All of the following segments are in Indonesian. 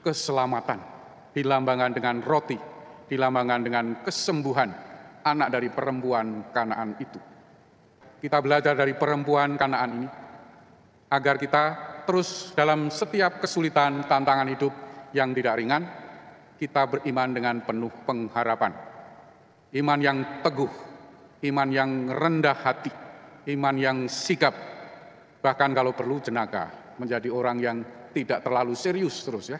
keselamatan, dilambangkan dengan roti, dilambangkan dengan kesembuhan anak dari perempuan Kanaan itu. Kita belajar dari perempuan Kanaan ini, agar kita terus dalam setiap kesulitan tantangan hidup yang tidak ringan, kita beriman dengan penuh pengharapan. Iman yang teguh, iman yang rendah hati, iman yang sigap, bahkan kalau perlu jenaka, menjadi orang yang tidak terlalu serius terus ya.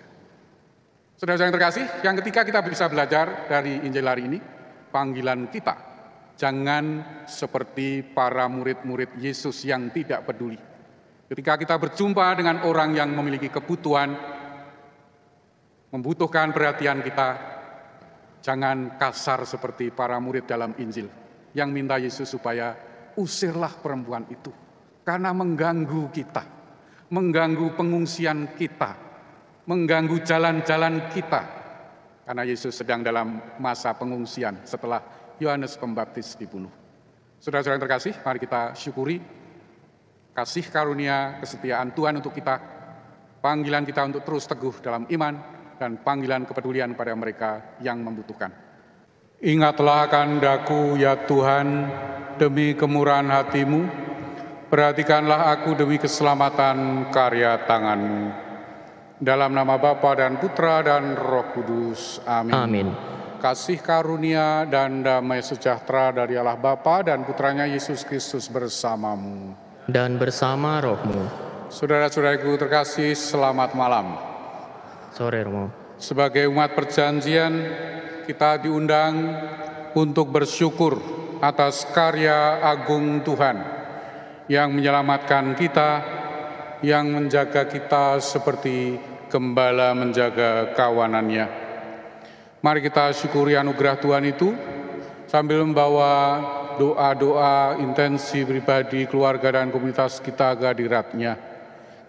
Saudara-saudara yang terkasih, yang ketiga kita bisa belajar dari Injil hari ini, panggilan kita. Jangan seperti para murid-murid Yesus yang tidak peduli. Ketika kita berjumpa dengan orang yang memiliki kebutuhan, membutuhkan perhatian kita, jangan kasar seperti para murid dalam Injil yang minta Yesus supaya usirlah perempuan itu karena mengganggu kita, mengganggu pengungsian kita, mengganggu jalan-jalan kita. Karena Yesus sedang dalam masa pengungsian setelah Yohanes Pembaptis dibunuh. Saudara-saudara yang terkasih, mari kita syukuri kasih karunia kesetiaan Tuhan untuk kita, panggilan kita untuk terus teguh dalam iman, dan panggilan kepedulian pada mereka yang membutuhkan. Ingatlah kehendak-Ku ya Tuhan, demi kemurahan hati-Mu, perhatikanlah aku demi keselamatan karya tangan-Mu. Dalam nama Bapa dan Putra dan Roh Kudus. Amin. Amin. Kasih karunia dan damai sejahtera dari Allah Bapa dan Putranya Yesus Kristus bersamamu. Dan bersama rohmu. Saudara-saudaraku terkasih, selamat malam. Sore Romo. Sebagai umat perjanjian, kita diundang untuk bersyukur atas karya agung Tuhan yang menyelamatkan kita, yang menjaga kita seperti gembala menjaga kawanannya. Mari kita syukuri anugerah Tuhan itu sambil membawa doa-doa intensi pribadi, keluarga, dan komunitas kita ke hadirat-Nya.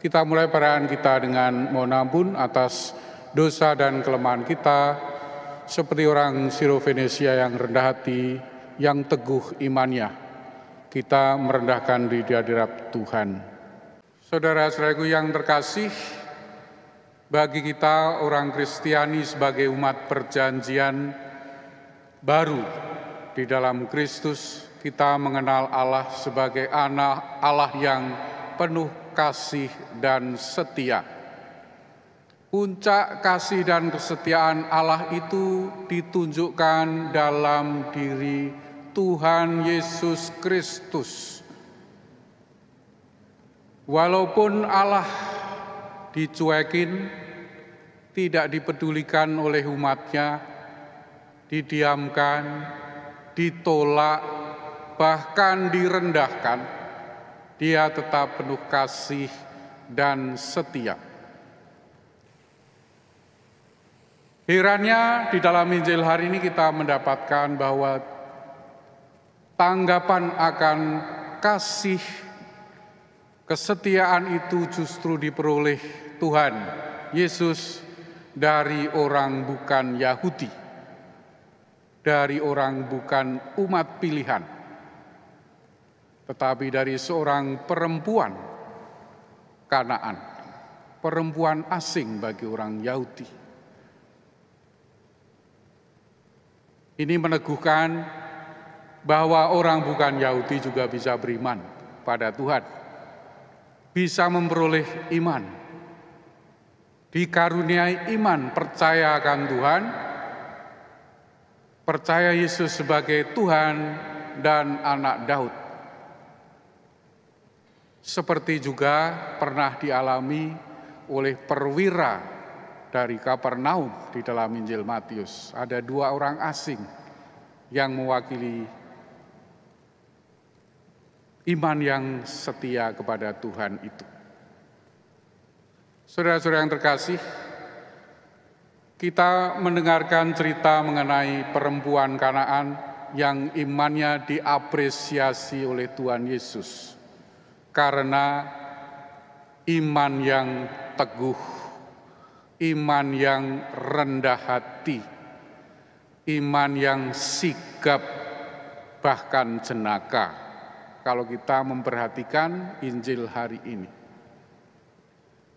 Kita mulai perayaan kita dengan mohon ampun atas dosa dan kelemahan kita, seperti orang Siro-Venesia yang rendah hati, yang teguh imannya. Kita merendahkan diri di hadirat Tuhan. Saudara-saudaraku yang terkasih, bagi kita orang Kristiani sebagai umat perjanjian baru di dalam Kristus, kita mengenal Allah sebagai anak Allah yang penuh kasih dan setia. Puncak kasih dan kesetiaan Allah itu ditunjukkan dalam diri Tuhan Yesus Kristus. Walaupun Allah dicuekin, tidak dipedulikan oleh umatnya, didiamkan, ditolak, bahkan direndahkan, Dia tetap penuh kasih dan setia. Herannya di dalam Injil hari ini kita mendapatkan bahwa tanggapan akan kasih kesetiaan itu justru diperoleh Tuhan Yesus dari orang bukan Yahudi, dari orang bukan umat pilihan, tetapi dari seorang perempuan Kanaan, perempuan asing bagi orang Yahudi. Ini meneguhkan bahwa orang bukan Yahudi juga bisa beriman pada Tuhan, bisa memperoleh iman, dikaruniai iman, percaya akan Tuhan, percaya Yesus sebagai Tuhan dan anak Daud. Seperti juga pernah dialami oleh perwira dari Kapernaum di dalam Injil Matius. Ada 2 orang asing yang mewakili iman yang setia kepada Tuhan itu. Saudara-saudara yang terkasih, kita mendengarkan cerita mengenai perempuan Kanaan yang imannya diapresiasi oleh Tuhan Yesus karena iman yang teguh, iman yang rendah hati, iman yang sigap, bahkan jenaka. Kalau kita memperhatikan Injil hari ini,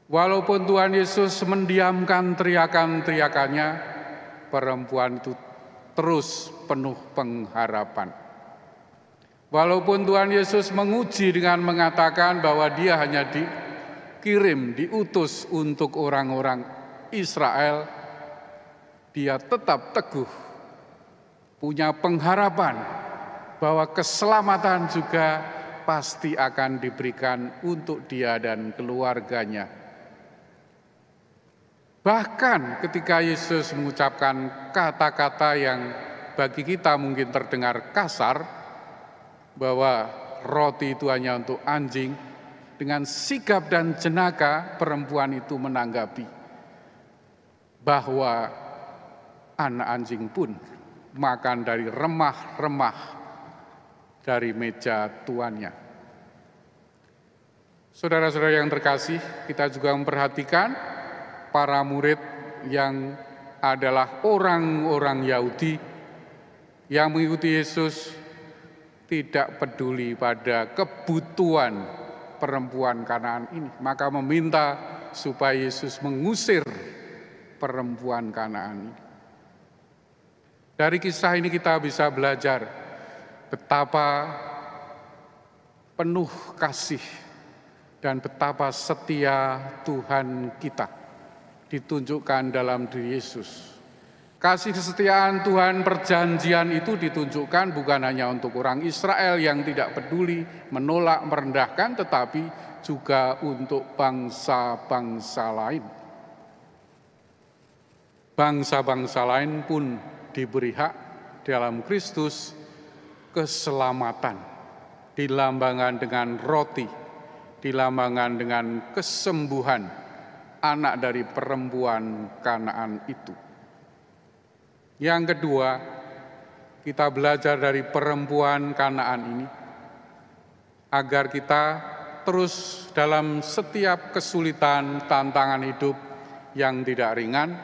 Walaupun Tuhan Yesus mendiamkan teriakan-teriakannya, perempuan itu terus penuh pengharapan. Walaupun Tuhan Yesus menguji dengan mengatakan bahwa dia hanya diutus untuk orang-orang Israel, dia tetap teguh, punya pengharapan bahwa keselamatan juga pasti akan diberikan untuk dia dan keluarganya. Bahkan ketika Yesus mengucapkan kata-kata yang bagi kita mungkin terdengar kasar, bahwa roti itu hanya untuk anjing, dengan sigap dan jenaka perempuan itu menanggapi bahwa anak anjing pun makan dari remah-remah dari meja tuannya. Saudara-saudara yang terkasih, kita juga memperhatikan para murid yang adalah orang-orang Yahudi yang mengikuti Yesus tidak peduli pada kebutuhan perempuan Kanaan ini, maka meminta supaya Yesus mengusir perempuan Kanaan ini. Dari kisah ini kita bisa belajar betapa penuh kasih dan betapa setia Tuhan kita ditunjukkan dalam diri Yesus. Kasih kesetiaan Tuhan perjanjian itu ditunjukkan bukan hanya untuk orang Israel yang tidak peduli, menolak, merendahkan, tetapi juga untuk bangsa-bangsa lain. Bangsa-bangsa lain pun diberi hak dalam Kristus keselamatan, dilambangkan dengan roti, dilambangkan dengan kesembuhan anak dari perempuan Kanaan itu. Yang kedua, kita belajar dari perempuan Kanaan ini agar kita terus dalam setiap kesulitan, tantangan hidup yang tidak ringan,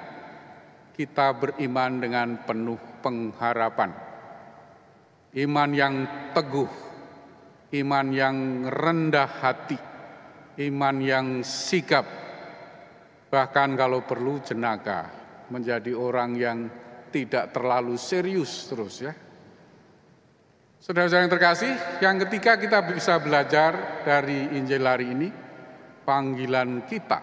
kita beriman dengan penuh pengharapan. Iman yang teguh, iman yang rendah hati, iman yang sigap, bahkan kalau perlu jenaka, menjadi orang yang tidak terlalu serius terus ya. Saudara-saudara yang terkasih, yang ketiga kita bisa belajar dari Injil hari ini, panggilan kita.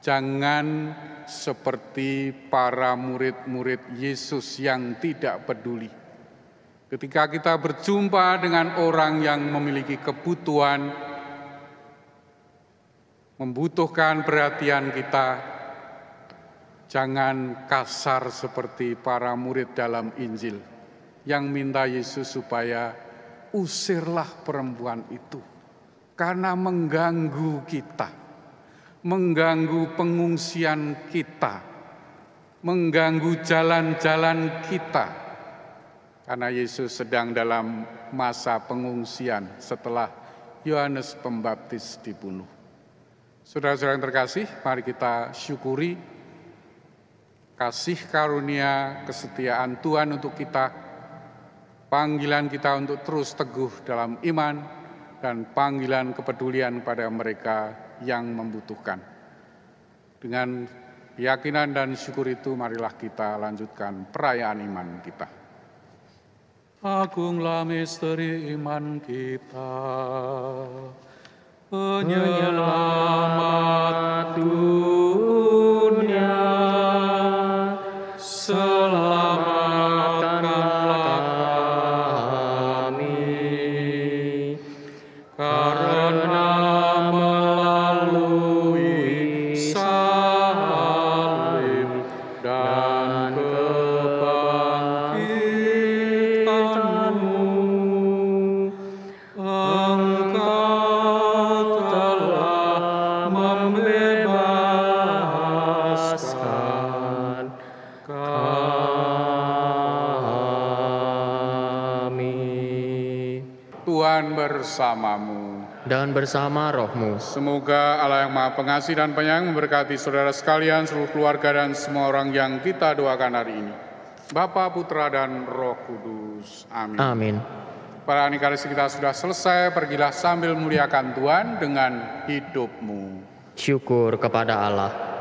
Jangan seperti para murid-murid Yesus yang tidak peduli. Ketika kita berjumpa dengan orang yang memiliki kebutuhan, membutuhkan perhatian kita, jangan kasar seperti para murid dalam Injil yang minta Yesus supaya usirlah perempuan itu karena mengganggu kita, mengganggu pengungsian kita, mengganggu jalan-jalan kita, karena Yesus sedang dalam masa pengungsian setelah Yohanes Pembaptis dibunuh. Saudara-saudara yang terkasih, mari kita syukuri kasih karunia kesetiaan Tuhan untuk kita, panggilan kita untuk terus teguh dalam iman, dan panggilan kepedulian pada mereka yang membutuhkan. Dengan keyakinan dan syukur itu, marilah kita lanjutkan perayaan iman kita. Agunglah misteri iman kita, penyelamat dunia, selamatkanlah kami, karena melalui salib dan kebangkitan-Mu, Engkau telah membebaskan kami. Tuhan bersamamu. Dan bersama rohmu. Semoga Allah yang Maha Pengasih dan Penyayang memberkati saudara sekalian, seluruh keluarga dan semua orang yang kita doakan hari ini. Bapa, Putra, dan Roh Kudus. Amin. Amin. Perayaan Ekaristi kita sudah selesai, pergilah sambil muliakan Tuhan dengan hidupmu. Syukur kepada Allah.